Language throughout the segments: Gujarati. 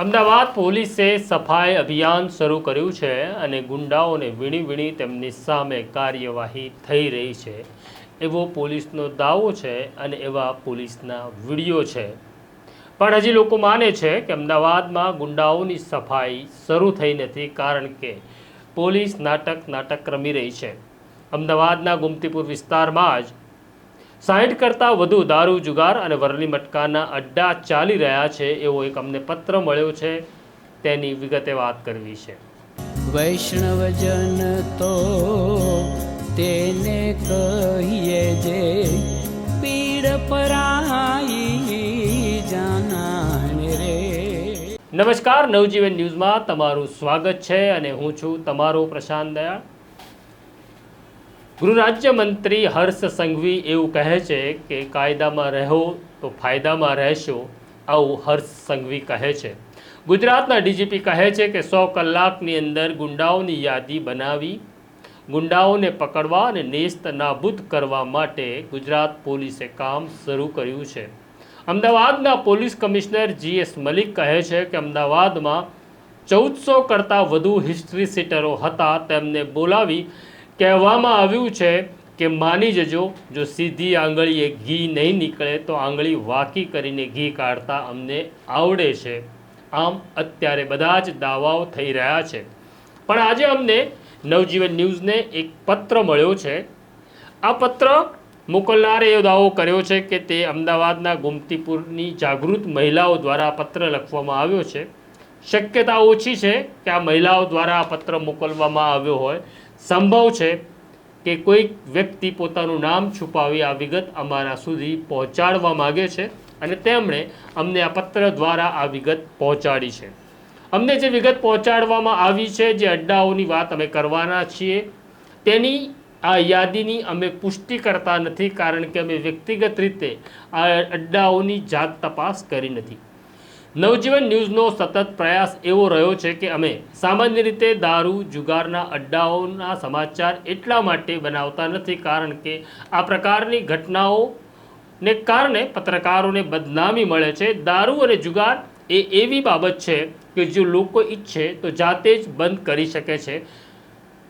અમદાવાદ પોલીસે સફાઈ અભિયાન શરૂ કર્યું છે અને ગુંડાઓને વીણી વીણી તેમની સામે કાર્યવાહી થઈ રહી છે એવો પોલીસનો દાવો છે અને એવા પોલીસના વિડીયો છે। પણ હજી લોકો માને છે કે અમદાવાદમાં ગુંડાઓની સફાઈ શરૂ થઈ નથી, કારણ કે પોલીસ નાટક રમી રહી છે। અમદાવાદના ગુમતીપુર વિસ્તારમાં જ 60 કરતાં વધુ દારૂ, જુગાર અને વરલી મટકાના અડ્ડા ચાલી રહ્યા છે એવો એક અમને પત્ર મળ્યો છે, તેની વિગતે વાત કરવી છે। વૈષ્ણવજન તો તેને કહીએ જે પીડ પરાઈ જાનાને રે। નમસ્કાર, નવજીવન ન્યૂઝમાં તમારું સ્વાગત છે અને હું છું તમારો પ્રશાંત દયાળ। ગૃહ રાજ્યમંત્રી હર્ષ સંઘવી એવું કહે છે કે કાયદામાં રહો તો ફાયદામાં રહેશો, આવું હર્ષ સંઘવી કહે છે। ગુજરાતના ડીજીપી કહે છે કે 100 કલાકની અંદર ગુંડાઓની યાદી બનાવી ગુંડાઓને પકડવા અને નેસ્ત નાબૂદ કરવા માટે ગુજરાત પોલીસે કામ શરૂ કર્યું છે। અમદાવાદના પોલીસ કમિશનર GS મલિક કહે છે કે અમદાવાદમાં 1400 કરતાં વધુ હિસ્ટ્રી સીટરો હતા, તેમને બોલાવી કહેવામાં આવ્યું છે કે માની જજો, જો સીધી આંગળીએ ઘી નહીં નીકળે તો આંગળી વાકી કરીને ઘી કાઢતા અમને આવડે છે। આમ અત્યારે બધા જ દાવાઓ થઈ રહ્યા છે, પણ આજે અમને નવજીવન ન્યૂઝને એક પત્ર મળ્યો છે। આ પત્ર મોકલનારે એવો દાવો કર્યો છે કે તે અમદાવાદના ગુમતીપુરની જાગૃત મહિલાઓ દ્વારા આ પત્ર લખવામાં આવ્યો છે। શક્યતા ઓછી છે કે આ મહિલાઓ દ્વારા આ પત્ર મોકલવામાં આવ્યો હોય। સંભવ છે કે કોઈક વ્યક્તિ પોતાનું નામ છુપાવી આ વિગત અમારા સુધી પહોંચાડવા માગે છે અને તેમણે અમને આ પત્ર દ્વારા આ વિગત પહોંચાડી છે। અમને જે વિગત પહોંચાડવામાં આવી છે, જે અડ્ડાઓની વાત અમે કરવાના છીએ, તેની આ યાદીની અમે પુષ્ટિ કરતા નથી, કારણ કે અમે વ્યક્તિગત રીતે આ અડ્ડાઓની જાત તપાસ કરી નથી। નવજીવન ન્યૂઝનો સતત પ્રયાસ એવો રહ્યો છે કે અમે સામાન્ય રીતે દારૂ, જુગારના અડ્ડાઓના સમાચાર એટલા માટે બનાવતા નથી, કારણ કે આ પ્રકારની ઘટનાઓને કારણે પત્રકારોને બદનામી મળે છે। દારૂ અને જુગાર એ એવી બાબત છે કે જો લોકો ઈચ્છે તો જાતે જ બંધ કરી શકે છે।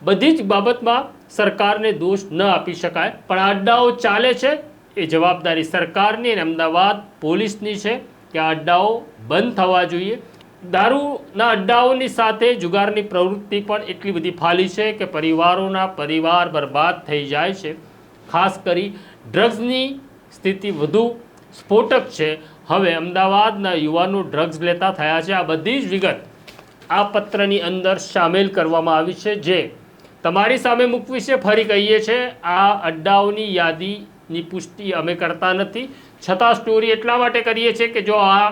બધી જ બાબતમાં સરકારને દોષ ન આપી શકાય, પણ આ અડ્ડાઓ ચાલે છે એ જવાબદારી સરકારની અને અમદાવાદ પોલીસની છે કે આ અડ્ડાઓ બંધ થવા જોઈએ। દારૂના અડ્ડાઓની સાથે જુગારની પ્રવૃત્તિ પણ એટલી બધી ફાલી છે કે પરિવાર બરબાદ થઈ જાય છે। ખાસ કરી ડ્રગ્સની સ્થિતિ વધુ સ્ફોટક છે। હવે અમદાવાદના યુવાનો ડ્રગ્સ લેતા થયા છે। આ બધી જ વિગત આ પત્રની અંદર સામેલ કરવામાં આવી છે, જે તમારી સામે મૂકવી છે। ફરી કહીએ છીએ, આ અડ્ડાઓની યાદીની પુષ્ટિ અમે કરતા નથી, છતાં સ્ટોરી એટલા માટે કરીએ છીએ કે જો આ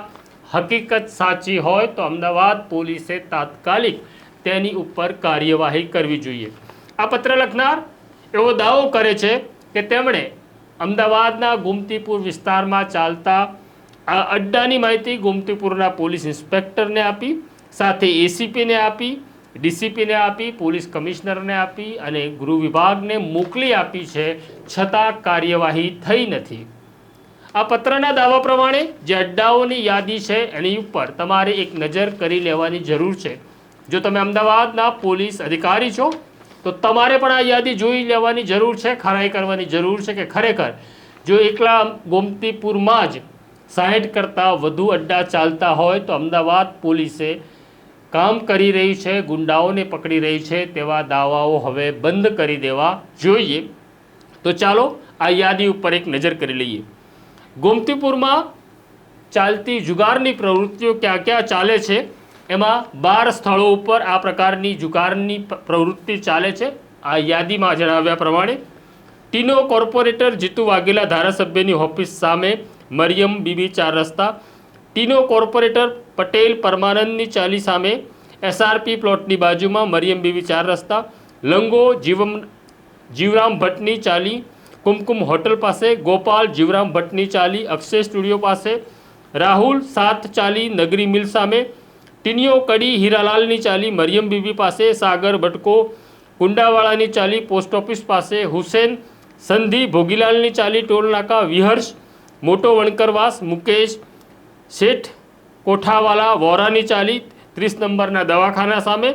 હકીકત સાચી હોય તો અમદાવાદ પોલીસે તાત્કાલિક તેની ઉપર કાર્યવાહી કરવી જોઈએ। આ પત્ર લખનાર એવો દાવો કરે છે કે તેમણે અમદાવાદના ગુમતીપુર વિસ્તારમાં ચાલતા આ અડ્ડાની માહિતી ગુમતીપુરના પોલીસ ઇન્સ્પેક્ટરને આપી, સાથે ACPને આપી, DCPને આપી, પોલીસ કમિશનરને આપી અને ગૃહ વિભાગને મોકલી આપી છે, છતાં કાર્યવાહી થઈ નથી। આ પત્રના દાવા પ્રમાણે જે અડ્ડાઓની યાદી છે એની ઉપર તમારે એક નજર કરી લેવાની જરૂર છે। જો તમે અમદાવાદના પોલીસ અધિકારી છો તો તમારે પણ આ યાદી જોઈ લેવાની જરૂર છે, ખરાઈ કરવાની જરૂર છે કે ખરેખર જો એકલા ગોમતીપુરમાં જ 60 કરતાં વધુ અડ્ડા ચાલતા હોય તો અમદાવાદ પોલીસે કામ કરી રહી છે, ગુંડાઓને પકડી રહી છે, તેવા દાવાઓ હવે બંધ કરી દેવા જોઈએ। તો ચાલો આ યાદી ઉપર એક નજર કરી લઈએ। ગોમતીપુરમાં ચાલતી જુગારની પ્રવૃત્તિઓ ક્યાં ક્યાં ચાલે છે, એમાં 12 સ્થળો ઉપર આ પ્રકારની જુગારની પ્રવૃત્તિ ચાલે છે। આ યાદીમાં જણાવ્યા પ્રમાણે ટીનો કોર્પોરેટર જીતુ વાઘેલા ધારાસભ્યની ઓફિસ સામે મરિયમ બીબી 4 રસ્તા, ટીનો કોર્પોરેટર પટેલ પરમાનંદની ચાલી સામે SRP પ્લોટની બાજુમાં મરિયમ બીબી 4 રસ્તા, લંગો જીવરામ ભટ્ટની ચાલી કુમકુમ હોટલ પાસે, ગોપાલ જીવરામ ભટ્ટની ચાલી અક્ષય સ્ટુડિયો પાસે, રાહુલ 7 ચાલી નગરી મિલ સામે, ટીનિયો કડી હીરાલાલની ચાલી મરિયમ બીબી પાસે, સાગર ભટકો કુંડાવાળાની ચાલી પોસ્ટ ઓફિસ પાસે, હુસેન સંધી ભોગીલાલની ચાલી ટોલ નાકા, વિહર્ષ મોટો વણકરવાસ, મુકેશ શેઠ કોઠાવાલા વોરાની ચાલી 30 નંબરના દવાખાના સામે,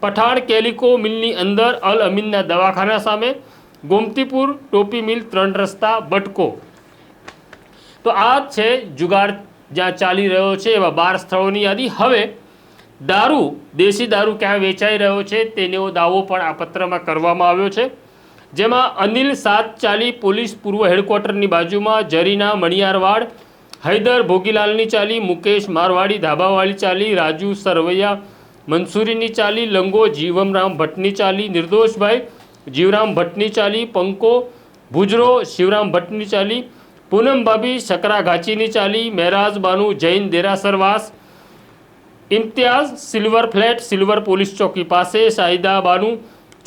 પઠાણ કેલિકો મિલની અંદર અલ અમીનના દવાખાના સામે, ગોમતીપુર ટોપી મિલ 3 રસ્તા બટકો. તો આ છે જુગાર જ્યાં ચાલી રહ્યો છે એવા 12 સ્થળોની યાદી. હવે દારૂ, દેશી દારૂ ક્યાં વેચાઈ રહ્યો છે તેનો દાવો પણ આ પત્રમાં કરવામાં આવ્યો છે, જેમાં અનિલ સાતચાલી પોલીસ પૂર્વ હેડક્વાર્ટરની બાજુમાં, જરીના મણિયારવાડ, હૈદર ભોગીલાલની ચાલી, મુકેશ મારવાડી ધાબાવાળી ચાલી, રાજુ સરવૈયા મંસૂરીની ચાલી, લંગો જીવમરામ ભટ્ટની ચાલી, નિર્દોષભાઈ જીવરામ ભટ્ટની ચાલી, પંકો ભુજરો શિવરામ ભટ્ટની ચાલી, પૂનમ ભાભી શકરા ઘાચીની ચાલી, Mehraj Banu Jain Derasarvas, Imtiyaz silver flat silver police ચોકી પાસે, શાહિદા બાનુ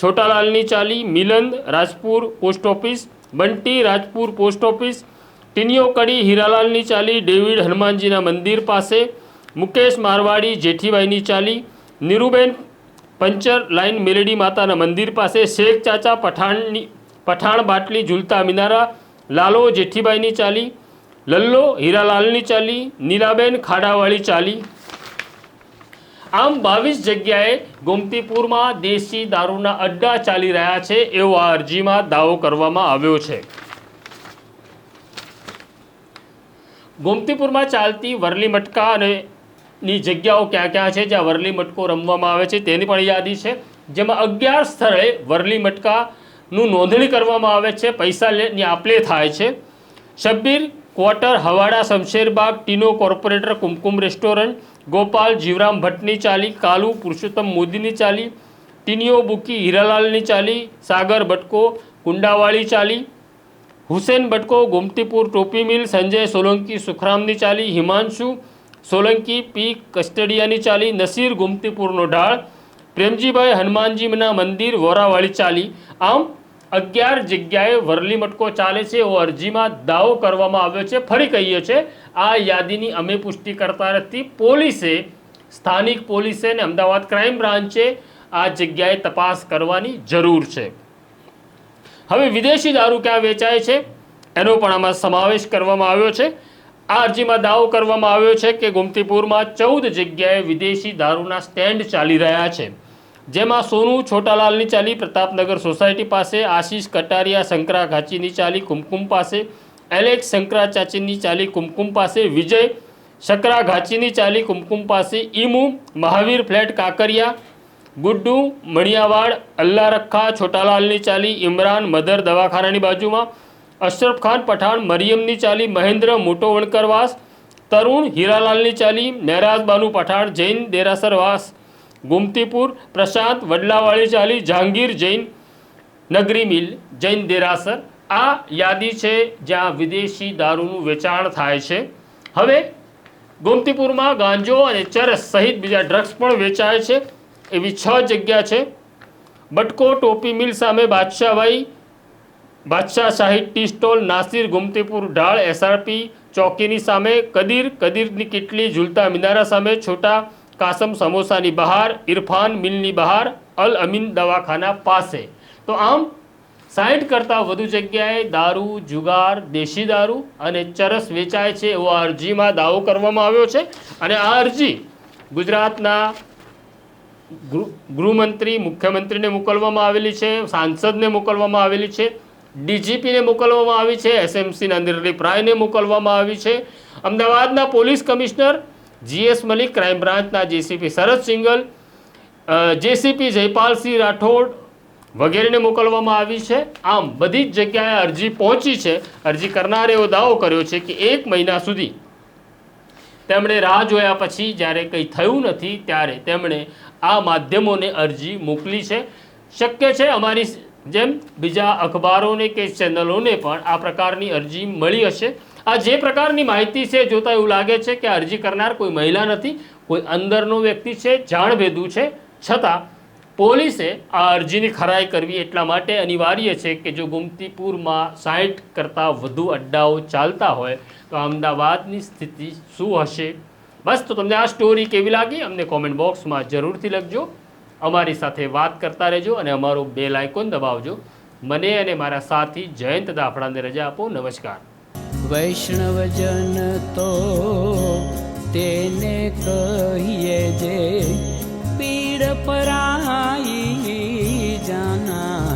છોટાલાલની ચાલી, Milan Rajpur post office, Bunty Rajpur post office, Tiniyo Kadi હીરાલાલની ચાલી, ડેવિડ હનુમાનજીના મંદિર પાસે, મુકેશ મારવાડી જેઠીબાઈની ચાલી, નીરુબેન પંચર લાઈન મેલેડી માતાના મંદિર પાસે, શેખ ચાચા પઠાણ બાટલી ઝૂલતા મિનારા, લાલો જેઠીબાઈની ચાલી, લલ્લો હીરાલાલની ચાલી, નીલાબેન ખાડાવાળી ચાલી. આમ 22 જગ્યાએ ગોમતીપુરમાં દેશી દારૂના અડ્ડા ચાલી રહ્યા છે એવો આ અરજીમાં દાવો કરવામાં આવ્યો છે. ગોમતીપુરમાં ચાલતી વરલી મટકા અને ની જગ્યાઓ ક્યાં ક્યાં છે જ્યાં વરલી મટકો રમવામાં આવે છે તેની પણ યાદી છે, જેમાં 11 સ્થળે વરલી મટકાનું નોંધણી કરવામાં આવે છે, પૈસાની આપલે થાય છે. શબ્બીર ક્વાર્ટર હવાડા શમશેરબાગ, ટીનો કોર્પોરેટર કુમકુમ રેસ્ટોરન્ટ, ગોપાલ જીવરામ ભટ્ટની ચાલી, કાલુ પુરુષોત્તમ મોદીની ચાલી, ટીનિયો બુકી હીરાલાલની ચાલી, સાગર બટકો કુંડાવાળી ચાલી, હુસેન બટકો ગોમતીપુર ટોપી મિલ, સંજય સોલંકી સુખરામની ચાલી, હિમાંશુ સોલંકી પી કસ્ટડિયાની ચાલી, નસીર ગોમતીપુરનો ઢાળ, પ્રેમજીભાઈ હનુમાનજીના મંદિર વોરાવાળી ચાલી. આમ 11 જગ્યાએ વરલી મટકો ચાલે છે એવો અરજીમાં દાવો કરવામાં આવ્યો છે. ફરી કહીએ છીએ, આ યાદીની અમે પુષ્ટિ કરતા નથી. પોલીસે, સ્થાનિક પોલીસે અને અમદાવાદ ક્રાઇમ બ્રાન્ચે આ જગ્યાએ તપાસ કરવાની જરૂર છે. હવે વિદેશી દારૂ ક્યાં વેચાય છે એનો પણ આમાં સમાવેશ કરવામાં આવ્યો છે. આ અરજીમાં દાવો કરવામાં આવ્યો છે કે ગોમતીપુરમાં 14 જગ્યાએ વિદેશી દારૂના સ્ટેન્ડ ચાલી રહ્યા છે, જેમાં સોનુ છોટાલાલની ચાલી પ્રતાપનગર સોસાયટી પાસે, આશીષ કટારિયા શંકરા ઘાચીની ચાલી કુમકુમ પાસે, એલેક્સ શંકરા ચાચીની ચાલી કુમકુમ પાસે, વિજય શકરા ઘાચીની ચાલી કુમકુમ પાસે, ઈમુ મહાવીર ફ્લેટ કાકરિયા, ગુડ્ડુ મણિયાવાડ અલ્લા રખા છોટાલાલની ચાલી, ઇમરાન મધર દવાખાનાની બાજુમાં, અશરફ ખાન પઠાણ મરિયમની ચાલી, મહેન્દ્ર મોટો વણકરવાસ, તરુણ હીરાલાલની ચાલી, મહેરાજ બાનુ પઠાણ જૈન દેરાસરવાસ ગોમતીપુર, પ્રશાંત વડલાવાળી ચાલી, જહાંગીર જૈન નગરી મિલ જૈન દેરાસર. આ યાદી છે જ્યાં વિદેશી દારૂનું વેચાણ થાય છે. હવે ગોમતીપુરમાં ગાંજો અને ચરસ સહિત બીજા ડ્રગ્સ પણ વેચાય છે એવી 6 જગ્યા છે. બટકો ટોપી મિલ સામે બાદશાહ શાહી ટી સ્ટોલ, નાસિર ગોમતીપુર ઢાળ એસઆરપી ચોકીની સામે, કદીરની કિટલી ઝૂલતા મિનારા સામે, છોટા કાસમ સમોસાની બહાર, ઇરફાન મિલની બહાર, અલ અમીન દવાખાના પાસે. તો આમ 60 કરતાં વધુ જગ્યાએ દારૂ, જુગાર, દેશી દારૂ અને ચરસ વેચાય છે એવો આ અરજીમાં દાવો કરવામાં આવ્યો છે. અને આ અરજી ગુજરાતના ગૃહમંત્રી, મુખ્યમંત્રીને મોકલવામાં આવેલી છે, સાંસદને મોકલવામાં આવેલી છે, ડીજીપીને મોકલવામાં આવી છે, એસએમસીના નિર્દીપ રાયને મોકલવામાં આવી છે, અમદાવાદના police commissioner G S Malik, crime બ્રાન્ચના જેસીપી શરદ સિંગલ, જેસીપી જયપાલસિંહ રાઠોડ વગેરેને મોકલવામાં આવી છે. આમ બધી જ જગ્યાએ અરજી પહોંચી છે. અરજી કરનારે એવો દાવો કર્યો છે કે 1 મહિના સુધી તેમણે રાહ જોયા પછી જ્યારે કંઈ થયું નથી ત્યારે તેમણે આ માધ્યમોને અરજી મોકલી છે. શક્ય છે અમારી જેમ બીજા અખબારોને કે ચેનલોને પણ આ પ્રકારની અરજી મળી હશે. આ જે પ્રકારની માહિતી છે જોતાં એવું લાગે છે કે અરજી કરનાર કોઈ મહિલા નથી, કોઈ અંદરનો વ્યક્તિ છે, જાણભેદુ છે. છતાં પોલીસે આ અરજીની ખરાઈ કરવી એટલા માટે અનિવાર્ય છે કે જો ગોમતીપુરમાં 60 કરતાં વધુ અડ્ડાઓ ચાલતા હોય તો અમદાવાદની સ્થિતિ શું હશે. બસ, તો તમને આ સ્ટોરી કેવી લાગી અમને કોમેન્ટ બોક્સમાં જરૂરથી લખજો. અમારી સાથે વાત કરતા રહેજો અને અમારો બેલ આઇકોન દબાવજો. મને અને મારા સાથી જયંત દાફડાને રજા આપો. નમસ્કાર. વૈષ્ણવજન તો તેને કહીએ જે પીડ પરાઈ જાના